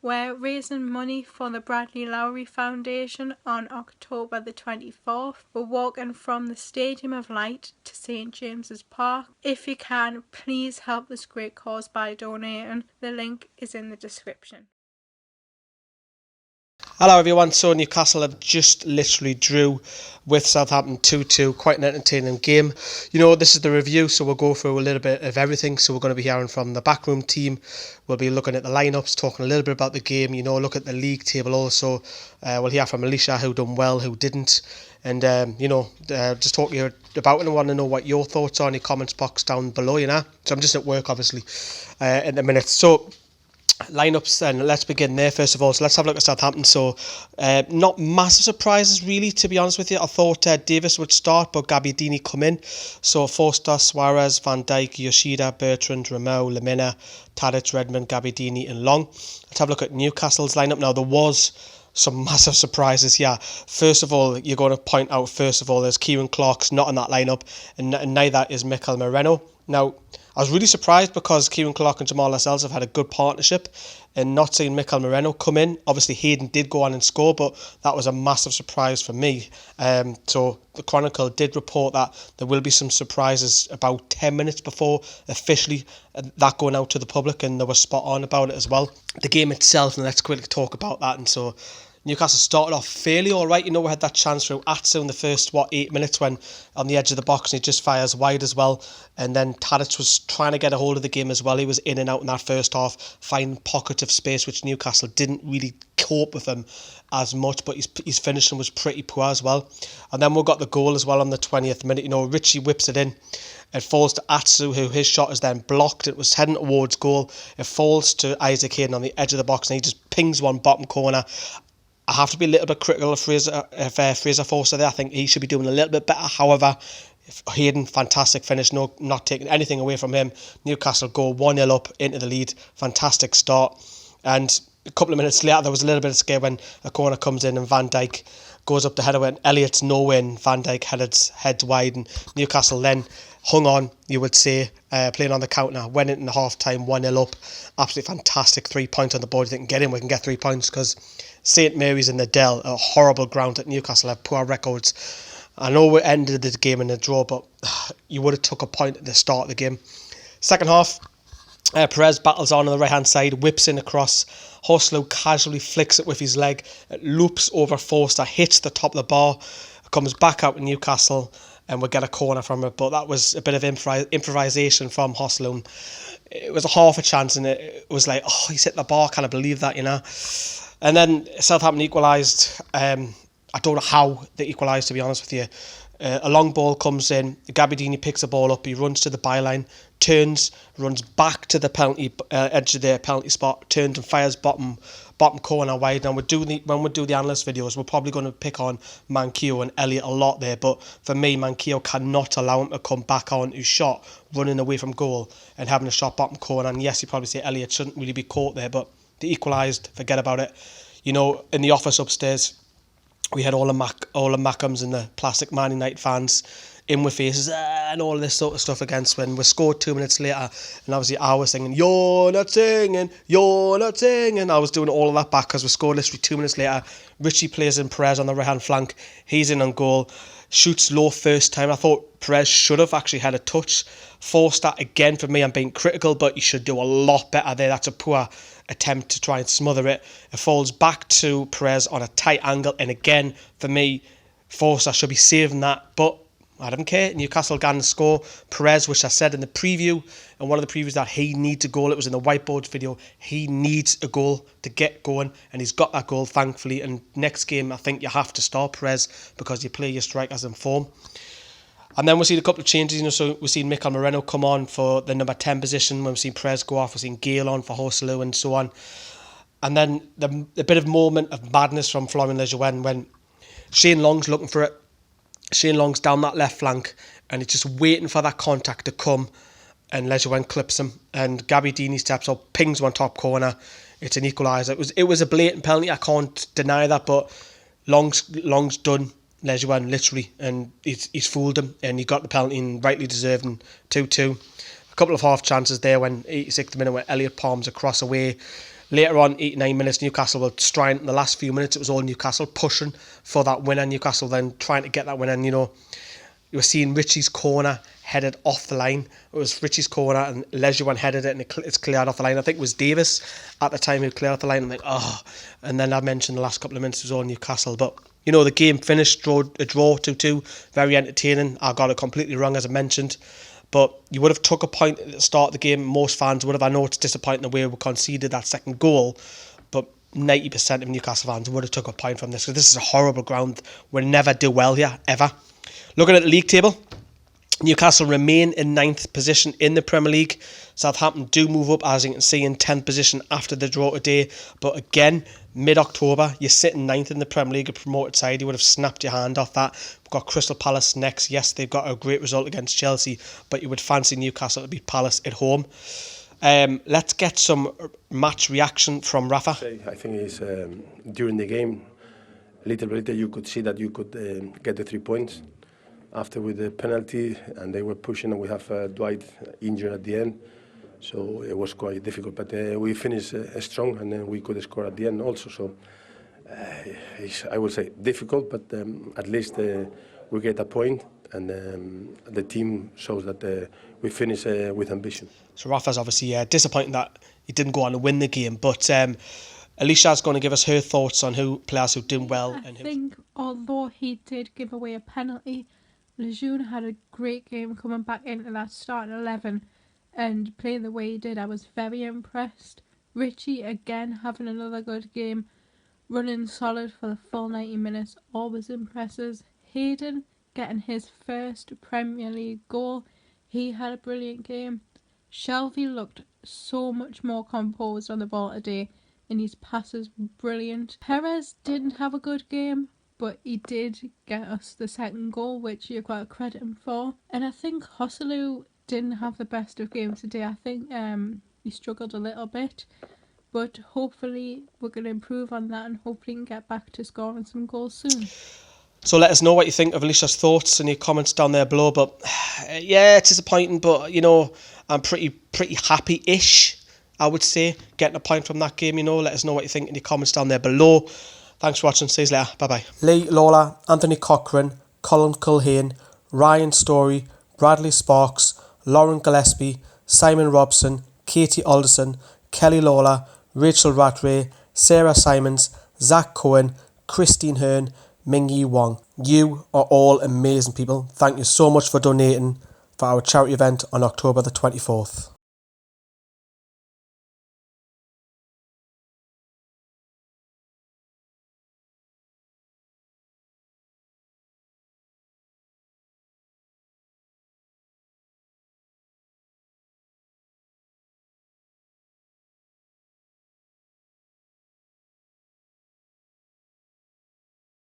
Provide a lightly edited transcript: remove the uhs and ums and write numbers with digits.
We're raising money for the Bradley Lowry Foundation on October the 24th. We're walking from the Stadium of Light to St James's Park. If you can, please help this great cause by donating. The link is in the description. Hello everyone, so Newcastle have just literally drew with Southampton 2-2, quite an entertaining game. You know, this is the review, so we'll go through a little bit of everything. So we're going to be hearing from the backroom team, we'll be looking at the lineups, talking a little bit about the game, you know, look at the league table also. We'll hear from Elisha, who done well, who didn't, and just talk to you about it and want to know what your thoughts are in the comments box down below, you know. So I'm just at work obviously in a minute. So lineups, and let's begin there first of all. So let's have a look at Southampton. So not massive surprises really, to be honest with you. I thought Davis would start, but Gabbiadini come in. So Forster, Suarez, Van Dijk, Yoshida, Bertrand, Romeu, Lemina, Tadic, Redmond, Gabbiadini and Long. Let's have a look at Newcastle's lineup. Now there was some massive surprises here. First of all, you're going to point out there's Kieran Clark's not in that lineup, and neither is Mikel Moreno. Now, I was really surprised because Kieran Clark and Jamal Lascelles have had a good partnership, and not seeing Mikel Moreno come in. Obviously, Hayden did go on and score, but that was a massive surprise for me. So the Chronicle did report that there will be some surprises about 10 minutes before officially that going out to the public, and they were spot on about it as well. The game itself, and let's quickly talk about that. And so Newcastle started off fairly alright. You know, we had that chance through Atsu in the first 8 minutes when on the edge of the box, and he just fires wide as well. And then Tadic was trying to get a hold of the game as well. He was in and out in that first half, finding pockets of space which Newcastle didn't really cope with him as much, but his finishing was pretty poor as well. And then we got the goal as well on the 20th minute. You know, Richie whips it in. It falls to Atsu, who his shot is then blocked. It was heading towards goal. It falls to Isaac Hayden on the edge of the box, and he just pings one bottom corner. I have to be a little bit critical of Fraser Forster there. I think he should be doing a little bit better. However, Hayden, fantastic finish, not taking anything away from him. Newcastle go 1-0 up into the lead. Fantastic start. And a couple of minutes later, there was a little bit of scare when a corner comes in and Van Dijk goes up the header when Elliott's nowhere and Van Dijk heads wide, and Newcastle then hung on, you would say, playing on the counter, went into half-time 1-0 up. Absolutely fantastic, 3 points on the board. If they can get in, we can get 3 points, because St Mary's in the Dell, a horrible ground at Newcastle, have poor records. I know we ended the game in a draw, but you would have took a point at the start of the game. Second half, Perez battles on the right-hand side, whips in across. Horslow casually flicks it with his leg. It loops over Forster, hits the top of the bar, comes back out to Newcastle, and we get a corner from it. But that was a bit of improvisation from Horslow. It was a half a chance, and it was like, oh, he's hit the bar, can't believe that, you know. And then Southampton equalised. I don't know how they equalised, to be honest with you. A long ball comes in, Gabbiadini picks the ball up, he runs to the byline, turns, runs back to the penalty edge of the penalty spot, turns and fires bottom corner wide. Now when we do the analyst videos, we're probably going to pick on Manquillo and Elliott a lot there, but for me, Manquillo cannot allow him to come back on his shot, running away from goal and having a shot bottom corner. And yes, you probably say Elliott shouldn't really be caught there, but they equalised, forget about it. You know, in the office upstairs, we had all the Mackhams and the plastic Man United fans in with faces and all this sort of stuff against when we scored 2 minutes later, and obviously I was singing, you're not singing, I was doing all of that back because we scored literally 2 minutes later. Richie plays in Perez on the right hand flank, he's in on goal, shoots low first time. I thought Perez should have actually had a touch. Forster, again, for me, I'm being critical, but you should do a lot better there. That's a poor attempt to try and smother it. It falls back to Perez on a tight angle, and again, for me, Forster should be saving that, but I don't care. Newcastle got to score. Perez, which I said in the preview, and one of the previews, that he needs a goal. It was in the whiteboard video. He needs a goal to get going, and he's got that goal, thankfully. And next game, I think you have to start Perez because you play your strikers in form. And then we've seen a couple of changes, you know, so we've seen Mikel Moreno come on for the number 10 position, when we've seen Perez go off, we've seen Gale on for Horslow and so on. And then a bit of moment of madness from Florian Lejeune when Shane Long's looking for it. Shane Long's down that left flank, and he's just waiting for that contact to come, and Lejeune clips him, and Gabbiadini steps up, pings one top corner. It's an equaliser. It was a blatant penalty, I can't deny that, but Long's done Lejeune literally, and he's fooled him, and he got the penalty and rightly deserved, and 2-2. A couple of half chances there when 86th minute where Elliott palms across away. Later on, 89 minutes, Newcastle were trying, in the last few minutes, it was all Newcastle pushing for that winner. Newcastle then trying to get that winner. And, you know, you were seeing Richie's corner headed off the line. It was Richie's corner and Elisha one headed it and it's cleared off the line. I think it was Davis at the time who cleared off the line. I'm like, oh. And then I mentioned the last couple of minutes it was all Newcastle. But, you know, the game finished, a draw 2-2. Very entertaining. I got it completely wrong, as I mentioned. But you would have took a point at the start of the game. Most fans would have. I know it's disappointing the way we conceded that second goal, but 90% of Newcastle fans would have took a point from this, because this is a horrible ground. We'll never do well here, ever. Looking at the league table, Newcastle remain in 9th position in the Premier League. Southampton do move up, as you can see, in 10th position after the draw today. But again, mid-October, you're sitting 9th in the Premier League, a promoted side. You would have snapped your hand off that. We've got Crystal Palace next. Yes, they've got a great result against Chelsea, but you would fancy Newcastle to beat Palace at home. Let's get some match reaction from Rafa. I think it's during the game, little by little, you could see that you could get the 3 points. After with the penalty, and they were pushing, and we have Dwight injured at the end, so it was quite difficult. But we finished strong, and then we could score at the end also. So it's, I would say, difficult, but at least we get a point, and the team shows that we finish with ambition. So Rafa's obviously disappointing that he didn't go on to win the game, but Elisha's going to give us her thoughts on players who did well. I think although he did give away a penalty, Lejeune had a great game coming back into that starting 11 and playing the way he did. I was very impressed. Richie again having another good game, running solid for the full 90 minutes, always impresses. Hayden getting his first Premier League goal, he had a brilliant game. Shelvey looked so much more composed on the ball today, and his passes were brilliant. Perez didn't have a good game, but he did get us the second goal, which you've got to credit him for. And I think Joselu didn't have the best of games today. I think he struggled a little bit, but hopefully we're going to improve on that and hopefully can get back to scoring some goals soon. So let us know what you think of Elisha's thoughts in your comments down there below. But yeah, it's disappointing, but you know, I'm pretty happy-ish, I would say, getting a point from that game. You know, let us know what you think in your comments down there below. Thanks for watching. See you later. Bye-bye. Lee Lawler, Anthony Cochrane, Colin Culhane, Ryan Story, Bradley Sparks, Lauren Gillespie, Simon Robson, Katie Alderson, Kelly Lawler, Rachel Rattray, Sarah Simons, Zach Cohen, Christine Hearn, Mingyi Wong. You are all amazing people. Thank you so much for donating for our charity event on October the 24th.